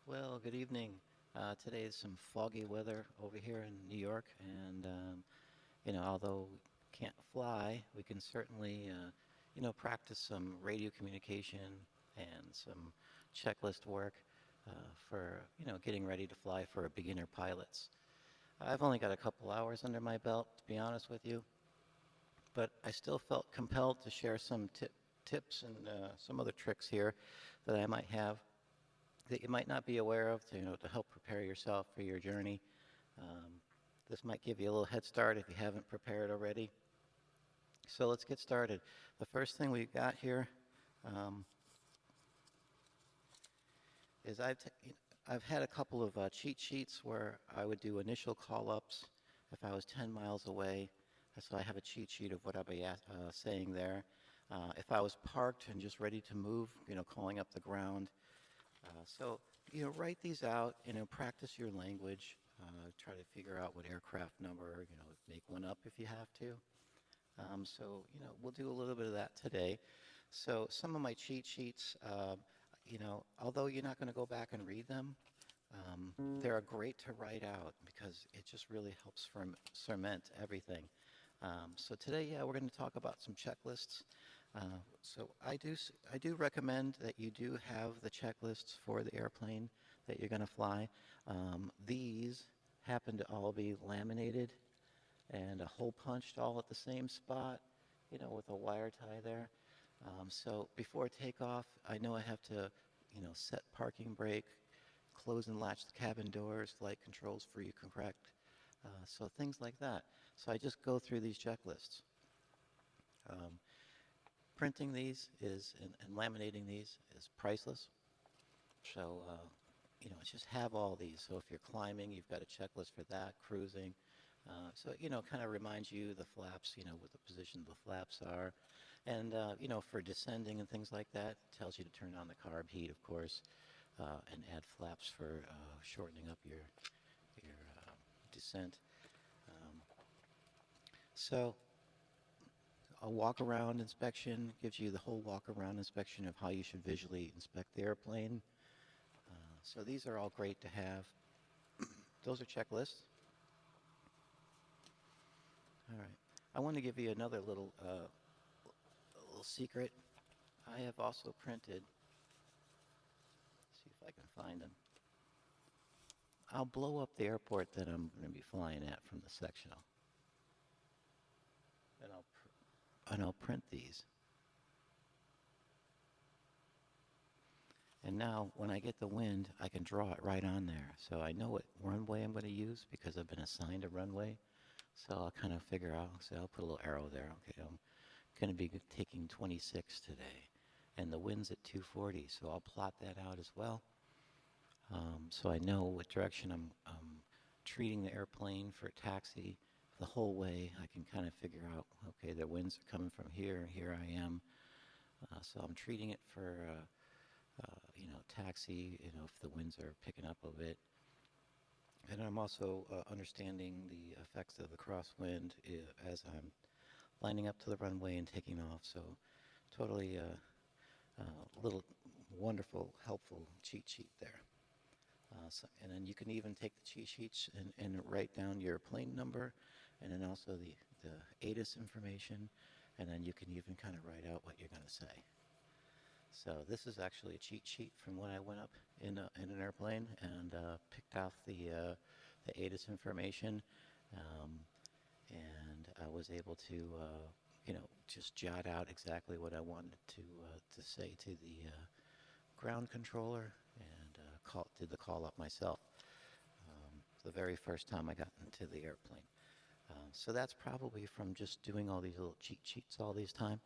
Well, good evening. Today is some foggy weather over here in New York, and although we can't fly, we can certainly, practice some radio communication and some checklist work for, getting ready to fly for beginner pilots. I've only got a couple hours under my belt, to be honest with you, but I still felt compelled to share some tips and some other tricks here that I might have that you might not be aware of to help prepare yourself for your journey. Um, this might give you a little head start if you haven't prepared already. So let's get started. The first thing we've got here um, is I've had a couple of cheat sheets where I would do initial call-ups if I was 10 miles away. So I have a cheat sheet of what I'll be saying there. If I was parked and just ready to move, calling up the ground. Write these out, practice your language, try to figure out what aircraft number, make one up if you have to. We'll do a little bit of that today. So some of my cheat sheets, although you're not going to go back and read them, they're great to write out because it just really helps cement everything. So today, yeah, we're going to talk about some checklists. So I do recommend that you do have the checklists for the airplane that you're going to fly. These happen to all be laminated and a hole punched all at the same spot, with a wire tie there. So before takeoff, I know I have to, set parking brake, close and latch the cabin doors, flight controls for you correct. So things like that. So I just go through these checklists. Um, Printing these and laminating these is priceless. So, just have all these. So if you're climbing, you've got a checklist for that, cruising. Kind of reminds you the flaps, what the position of the flaps are. And, for descending and things like that, tells you to turn on the carb heat, of course, and add flaps for shortening up your descent. Um, so a walk-around inspection gives you the whole walk-around inspection of how you should visually inspect the airplane. So these are all great to have. Those are checklists. All right. I want to give you another little secret. I have also printed, see if I can find them. I'll blow up the airport that I'm going to be flying at from the sectional, and I'll print these. And now, when I get the wind, I can draw it right on there. So I know what runway I'm going to use because I've been assigned a runway. So I'll kind of figure out, so I'll put a little arrow there. Okay, I'm going to be taking 26 today. And the wind's at 240, so I'll plot that out as well. So I know what direction I'm treating the airplane for taxi the whole way. I can kind of figure out, okay, the winds are coming from here, here I am. So I'm treating it for taxi, if the winds are picking up a bit. And I'm also understanding the effects of the crosswind as I'm lining up to the runway and taking off. So totally little wonderful, helpful cheat sheet there. And then you can even take the cheat sheets and write down your plane number and then also the ATIS information. And then you can even kind of write out what you're going to say. So this is actually a cheat sheet from when I went up in an airplane and picked off the ATIS information, and I was able to just jot out exactly what I wanted to say to the ground controller and did the call up myself. The very first time I got into the airplane. So that's probably from just doing all these little cheat sheets all these time.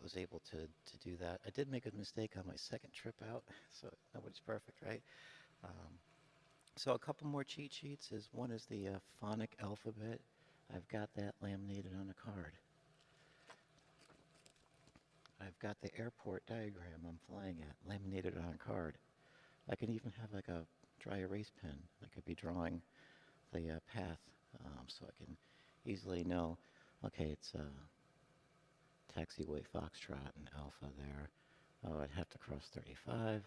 Was able to do that. I did make a mistake on my second trip out, so nobody's perfect, right? So a couple more cheat sheets is one is the phonic alphabet. I've got that laminated on a card. I've got the airport diagram I'm flying at laminated on a card. I can even have like a dry erase pen. I could be drawing the path so I can easily know, okay, it's taxiway Foxtrot and Alpha there. Oh, I'd have to cross 35.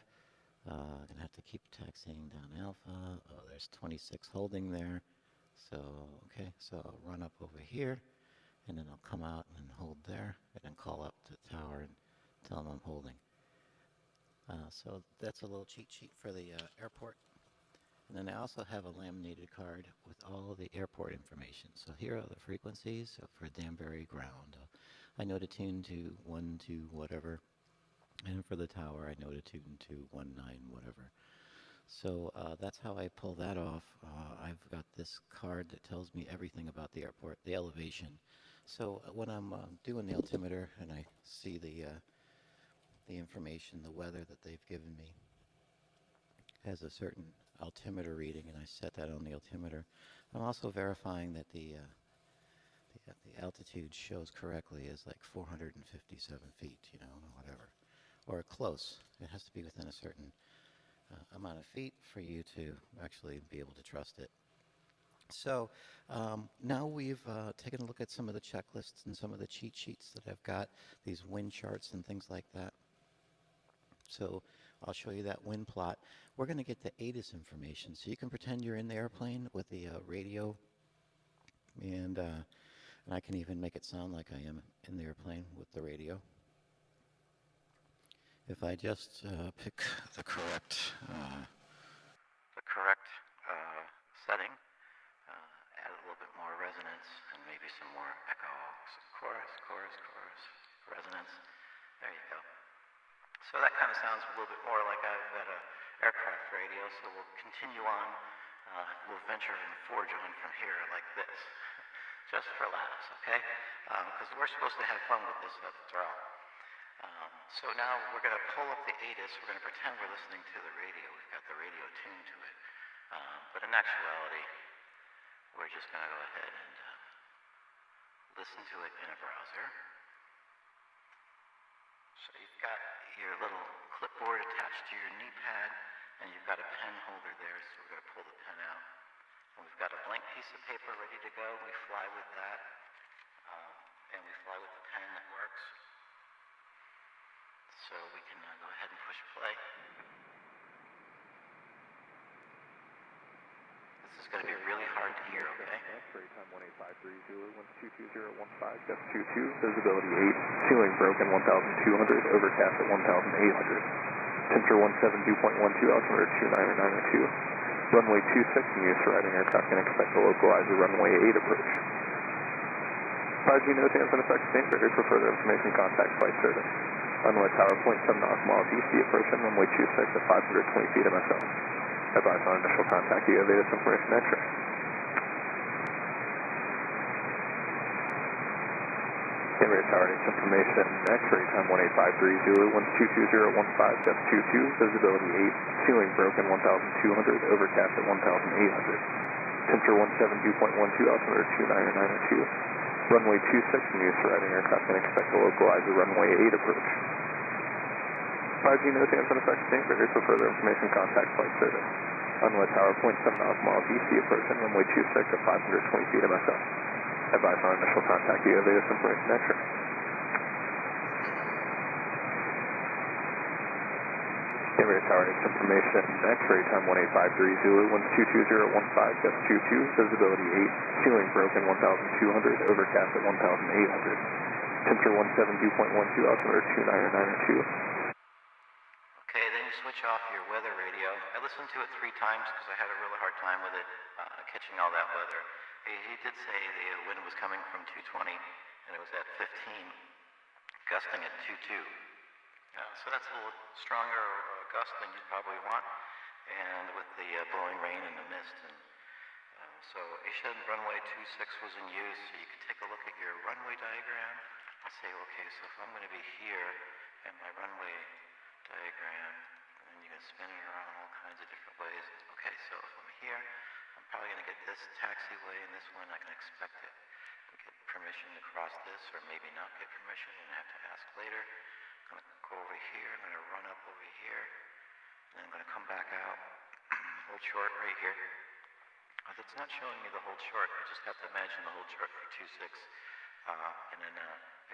Gonna have to keep taxiing down Alpha. Oh, there's 26 holding there. So, okay, so I'll run up over here, and then I'll come out and hold there, and then call up to the tower and tell them I'm holding. So that's a little cheat sheet for the airport. And then I also have a laminated card with all the airport information. So here are the frequencies. So for Danbury ground, I know to tune to 1 to whatever. And for the tower, I know to tune to 19 whatever. So that's how I pull that off. I've got this card that tells me everything about the airport, the elevation. So when I'm doing the altimeter and I see the information, the weather that they've given me has a certain altimeter reading, and I set that on the altimeter. I'm also verifying that the altitude shows correctly as like 457 feet, you know, whatever, or close. It has to be within a certain amount of feet for you to actually be able to trust it. So now we've taken a look at some of the checklists and some of the cheat sheets that I've got, these wind charts and things like that. So I'll show you that wind plot. We're going to get the ATIS information. So you can pretend you're in the airplane with the radio, and I can even make it sound like I am in the airplane with the radio. If I just pick the correct setting, add a little bit more resonance and maybe some more echo, some chorus, resonance. There you go. So that kind of sounds a little bit more like I've got an aircraft radio, so we'll continue on. We'll venture and forge on from here like this, just for laughs, okay? Because we're supposed to have fun with this after all. So now we're going to pull up the ATIS. We're going to pretend we're listening to the radio. We've got the radio tuned to it. But in actuality, we're just going to go ahead and listen to it in a browser. So you've got your little clipboard attached to your knee pad, and you've got a pen holder there, so we're going to pull the pen out. And we've got a blank piece of paper ready to go. We fly with that, and we fly with the pen that works. So we can go ahead and push play. This is going to be really hard to hear, okay? X-ray time 18530, Zulu 122015, gust 22, visibility 8, ceiling broken 1200, overcast at 1800. Temperature 172.12, altimeter 29902. Runway 26 in use, arriving aircraft can expect the localizer runway 8 approach. 5G NOTAMs in effect, standard. For further information, contact flight service. Runway tower, 0.7 knots, miles east, approach on runway 26 at 520 feet MSL. Advise on initial contact, you have ATIS information X-ray. Canberra Tower, ATIS information X-ray time 1853, Zulu 122015, gust 22, visibility 8, ceiling broken 1200, overcast at 1800. Temperature 172.12, altimeter 29902. Runway 26 in use, arriving aircraft can expect the localizer runway 8 approach. 5G NOTAMs in effect, standard. For further information, contact flight service. Runway tower, 0.7 knots, miles east, approach on runway 26 at 520 feet MSL. Advise on initial contact, you have ATIS information X-ray. Canberra Tower, ATIS information X-ray time 1853, Zulu 122015, gust 22, visibility 8, ceiling broken 1200, overcast at 1800. Temperature 172.12, altimeter 29902. Okay, then you switch off your weather radio. I listened to it 3 times because I had a really hard time with it, catching all that weather. He did say the wind was coming from 220, and it was at 15, gusting at 22. So that's a little stronger gust than you probably want, and with the blowing rain and the mist. And so Asian runway 26 was in use, so you could take a look at your runway diagram and say, okay, so if I'm going to be here, and my runway diagram, and you can spin it around all kinds of different ways. Okay, so if I'm here, I'm probably going to get this taxiway, and this one I can expect it. Get permission to cross this, or maybe not get permission and have to ask later. I'm going to go over here, I'm going to run up over here, and then I'm going to come back out, hold short right here. It's not showing me the hold short, I just have to imagine the hold short for 26, and then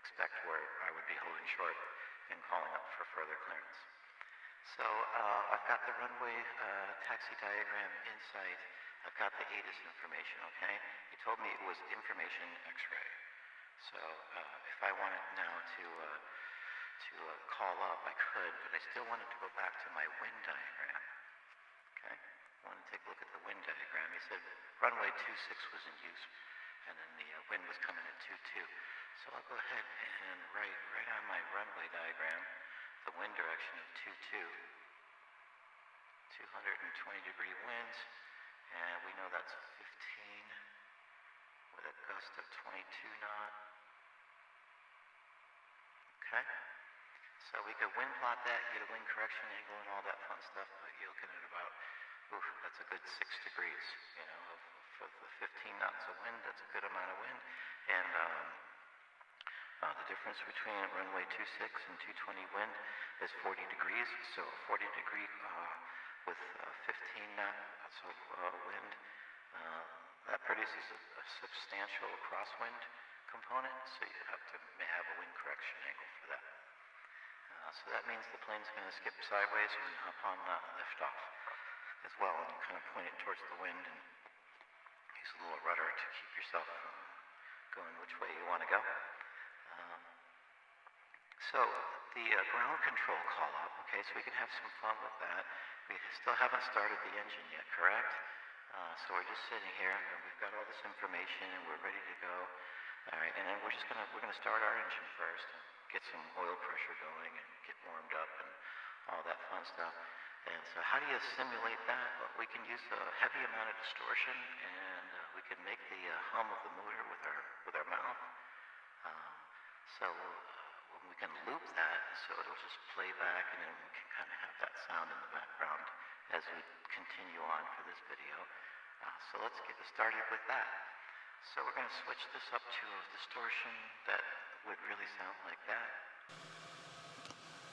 expect where I would be holding short and calling up for further clearance. So I've got the runway taxi diagram in sight. I've got the ATIS information, okay? He told me it was information X-ray. So if I wanted now to call up, I could, but I still wanted to go back to my wind diagram, okay? I wanted to take a look at the wind diagram. He said runway 26 was in use, and then the wind was coming at 22. So I'll go ahead and write right on my runway diagram the wind direction of 22. 220-degree winds, and we know that's 15 with a gust of 22 knot. Okay, so we could wind plot that, get a wind correction angle and all that fun stuff, but you're looking at about, that's a good 6 degrees, you know, for the 15 knots of wind. That's a good amount of wind, and the difference between runway 26 and 220 wind is 40 degrees, so 40 degree with 15 knot wind, that produces a substantial crosswind component, so you have to have a wind correction angle for that. So that means the plane's going to skip sideways upon liftoff as well, and kind of point it towards the wind and use a little rudder to keep yourself going which way you want to go. So the ground control call up, okay, so we can have some fun with that. We still haven't started the engine yet, correct? So we're just sitting here, and we've got all this information, and we're ready to go. All right, and then we're gonna start our engine first, and get some oil pressure going, and get warmed up, and all that fun stuff. And so how do you simulate that? Well, we can use a heavy amount of distortion, and we can make the hum of the motor with our mouth. We can loop that, so it'll just play back, and then we can kind of have that sound in the background as we continue on for this video. So let's get started with that. So we're going to switch this up to a distortion that would really sound like that.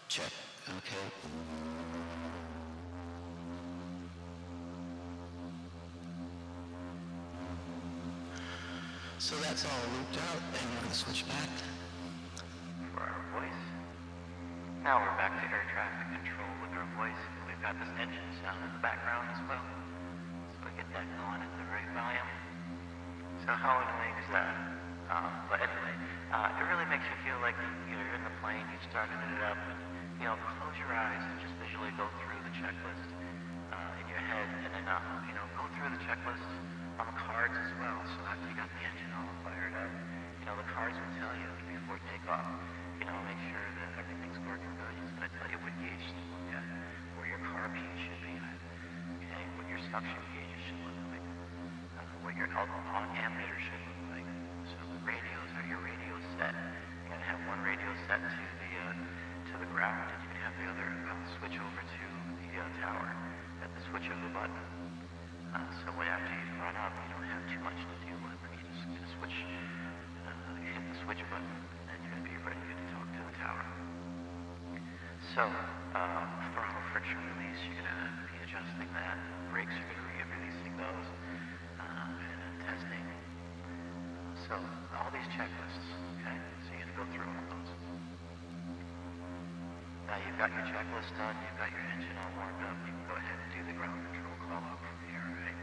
Check. Okay. So that's all looped out, and we're going to switch back for our voice. Now we're back to air traffic control with our voice. We've got this engine sound in the background as well, so we get that going at the right volume. So how annoying is that? But anyway, it really makes you feel like you're in the plane, you started it up, and close your eyes and just visually go through the checklist in your head, and then go through the checklist on the cards as well. So after you got the engine all fired up, the cards will tell you before takeoff, make sure that everything's working good. It's going to tell you what gauge to look at, where your carb heat should be at, okay, what your suction gauges should look like, what your alcohol ammeter should look like. So the radios, are your radios set? You're going to have one radio set to the ground, and you can have the other switch over to the tower at the switch of the button. So after you run up, you don't have too much to deal with. You just switch, hit the switch button, and you're going to be ready to talk to the tower. So throttle friction release, you're going to be adjusting that. Brakes, you're going to be releasing those, and testing. So all these checklists, okay? So you're going to go through all those. Now you've got your checklist done, you've got your engine all warmed up, you can go ahead and do the ground control call up from here, right?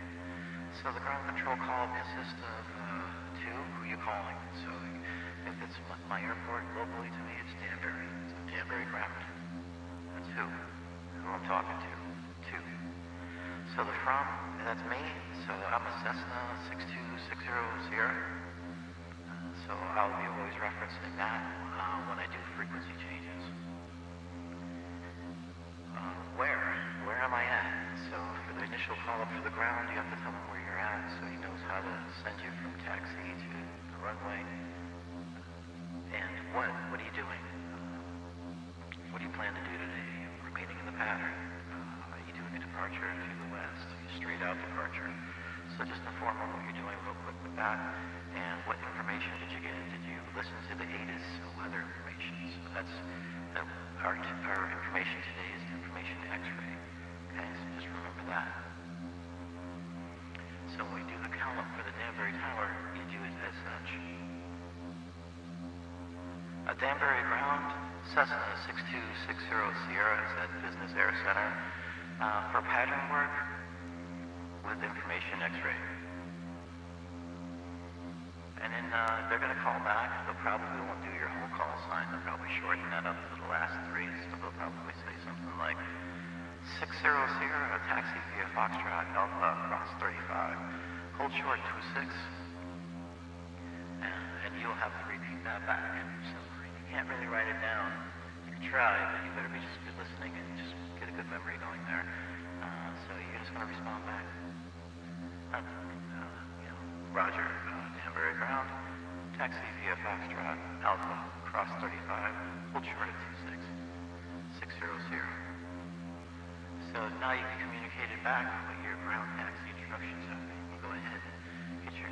So the ground control call consists of two, who you're calling. So if it's my airport locally to me, it's Danbury. So Danbury ground. That's who I'm talking to. Two. So the from, that's me. So I'm a Cessna 6260 Sierra. So I'll be always referencing that when I do frequency changes. Where am I at? So for the initial call up for the ground, you have to tell him where you're at, so he knows how to send you from taxi to the runway. And what are you doing? What do you plan to do today? Remaining in the pattern? Are you doing a departure to the west? Straight out departure? So just inform him what you're doing real quick with that. And what information did you get? Did you listen to the ATIS weather information? So that's our information today is information X-ray. Okay, so just remember that. So when we do the count up for the Danbury Tower, you do it as such. A Danbury ground, Cessna 6260 Sierra is at Business Air Center for pattern work with information X-ray. And then they're going to call back. They'll probably won't do your whole call sign. They'll probably shorten that up to the last three. So they'll probably say something like 60 Sierra, taxi via Foxtrot Alpha across 35. Hold short 26. And you'll have to repeat that back. So you can't really write it down. You can try, but you better be just be listening and just get a good memory going there. So you're just going to respond back. Roger, Danbury ground, taxi via Foxtrot Alpha across 35. Hold short at 26. 60 Sierra. So now you can communicate it back with your ground taxi instructions. So you can go ahead and get your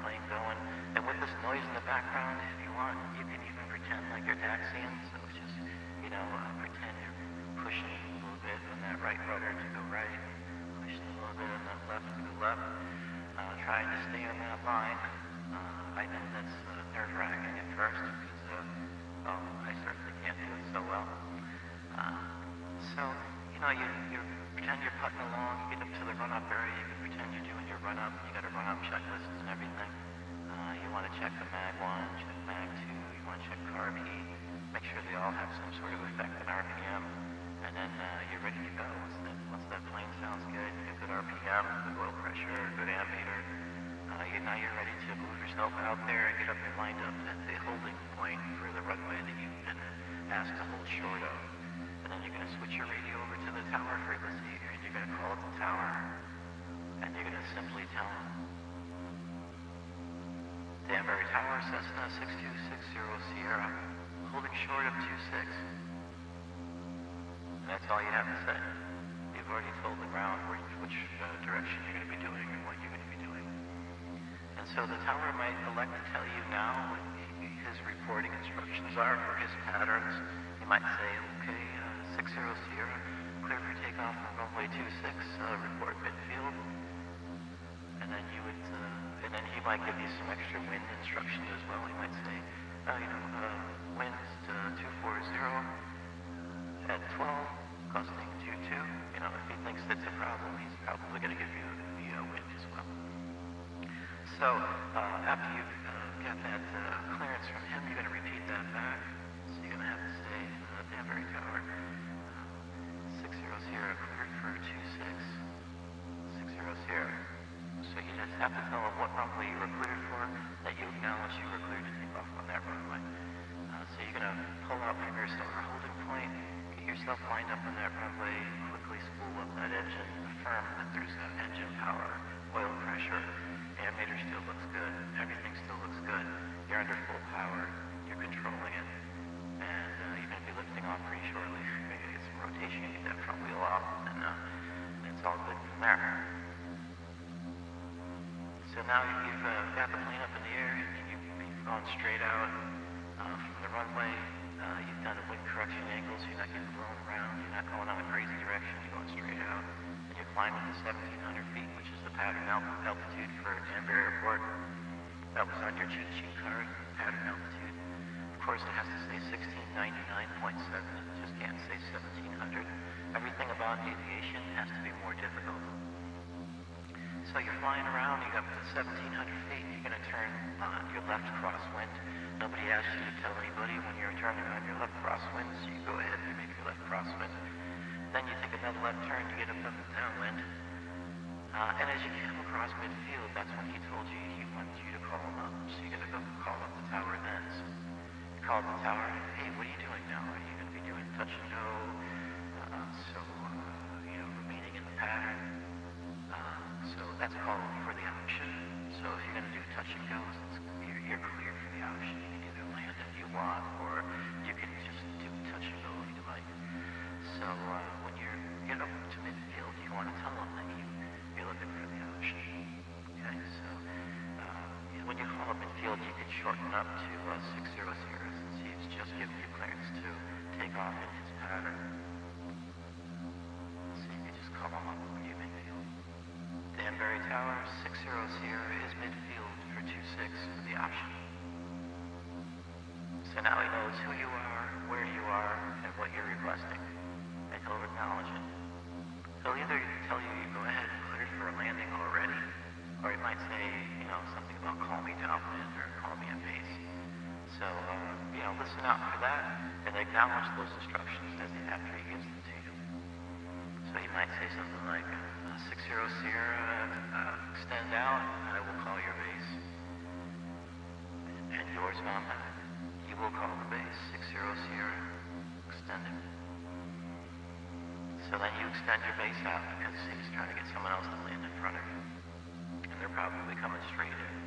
plane going. And with this noise in the background, if you want, you can even pretend like you're taxiing. So just, pretend you're pushing a little bit on that right rudder to go right, pushing a little bit on that left to go left, trying to stay on that line. I know that's nerve-wracking at first because I certainly can't do it so well. So, you pretend you're putting along, you get up to the run-up area, you can pretend you're doing your run-up, you got a run-up checklist and everything. You want to check the mag 1, check mag 2, you want to check carb heat, make sure they all have some sort of effect in RPM, and then you're ready to go. Once that plane sounds good, you get good RPM, good oil pressure, good ammeter, now you're ready to move yourself out there and get up and lined up at the holding point for the runway that you've been asked to hold short of. And then you're going to switch your radio over to the tower frequency, and you're going to call it the tower, and you're going to simply tell them, Danbury Tower, Cessna 6260 Sierra, holding short of 26. And that's all you have to say. You've already told the ground which direction you're going to be doing and what you're going to be doing. And so the tower might elect to tell you now what his reporting instructions are for his patterns. He might say, okay, 60 Sierra, clear for takeoff on runway 26, report midfield. And then and then he might give you some extra wind instructions as well. He might say, winds to 240 at 12, gusting 22. If he thinks that's a problem, he's probably going to give you the wind as well. So after you've got that clearance from him, you're going to repeat that back. So you're going to have to say, Danbury Tower, 60 Sierra, cleared for 26, 60 Sierra. So you just have to tell them what runway you were cleared for, that you acknowledge you were cleared to take off on that runway. So you're going to pull out from your starter holding point, get yourself lined up on that runway, quickly spool up that engine, affirm that there's engine power, oil pressure, ammeter still looks good, everything still looks good, you're under full power, you're controlling it, and you're going to be lifting off pretty shortly. You're going to get some rotation, get that front wheel off, and it's all good from there. So now you've got the plane up in the air, and you've gone straight out from the runway. You've done a wind correction angle, so you're not getting blown around. You're not going on a crazy direction. You're going straight out. And you're climbing to 1,700 feet, which is the pattern altitude for Danbury Airport. That was on your cheat sheet card, pattern altitude. Of course, it has to say 1699.7. It just can't say 1,700. Everything about aviation has to be more difficult. So you're flying around, you got to 1,700 feet, you're going to turn on your left crosswind. Nobody asked you to tell anybody when you're turning on your left crosswind, so you go ahead and make your left crosswind. Then you take another left turn to get up and downwind. And as you come across midfield, that's when he told you he wanted you to call him up. So you're going to go call up the tower then. So you call up the tower, hey, what are you doing now? Are you going to be doing touch and go? Remaining in the pattern. So that's called for the option. So if you're going to do touch and go, you're clear for the option. You can either land if you want, or you can just do touch and go if you like. So when you get up to midfield, you want to tell them that you're looking for the option. Okay, so when you call up midfield, you can shorten up to 60 since he's just given you clearance to take off in his pattern. So you can just call him up when you're midfield. Danbury Tower, 60 Sierra is midfield for 26 for the option. So now he knows who you are, where you are and what you're requesting, and he'll acknowledge it. He'll either tell you, go ahead and clear for a landing already, or he might say, something about call me downwind or call me at base. So, listen out for that and acknowledge those instructions after he gives them to you. So he might say something like, 60 Sierra, extend out, I will call your base. And yours, Mama, you will call the base, 60 Sierra, extend it. So then you extend your base out because he's trying to get someone else to land in front of you. And they're probably coming straight in.